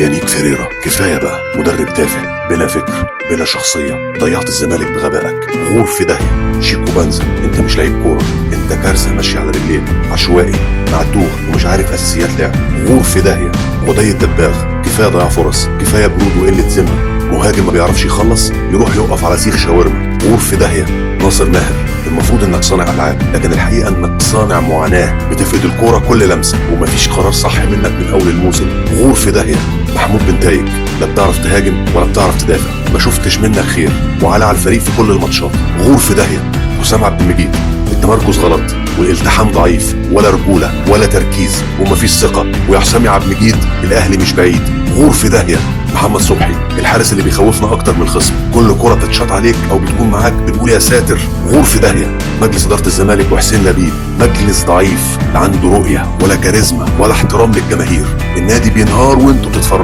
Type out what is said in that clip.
يانيك فيريرا، كفايه بقى، مدرب تافه بلا فكر بلا شخصيه، ضيعت الزمالك بغبائك، غور في داهيه. شيكو بنزا، انت مش لعيب كوره، انت كارثه ماشيه على رجلين، عشوائي معتوه ومش عارف اساسيات لعب، غور في داهيه. غدي الدباغ، كفايه ضياع فرص، كفايه برود وقله ذمه، مهاجم ما بيعرفش يخلص يروح يقف على سيخ شاورما، غور في داهيه. ناصر ماهر، المفروض انك صانع العاب، لكن الحقيقه انك صانع معاناه، بتفقد الكوره كل لمسه ومفيش قرار صح منك من اول الموسم، غور في داهيه. محمود بن تايج، لا بتعرف تهاجم ولا بتعرف تدافع، ما شفتش منك خير وعلى الفريق في كل الماتشات، غور في داهيه. حسام عبد المجيد، التمركز غلط والالتحام ضعيف، ولا رجوله ولا تركيز ومفيش ثقه، ويا حسام يا عبد المجيد الاهلي مش بعيد، غور في داهيه. محمد صبحي، الحارس اللي بيخوفنا اكتر من الخصم، كل كره بتتشاط عليك او بتكون معاك بنقول يا ساتر، غور في داهيه. مجلس اداره الزمالك وحسين لبيب، مجلس ضعيف، لا عنده رؤيه ولا كاريزما ولا احترام للجماهير، النادي بينهار وانتوا بتتفرجوا،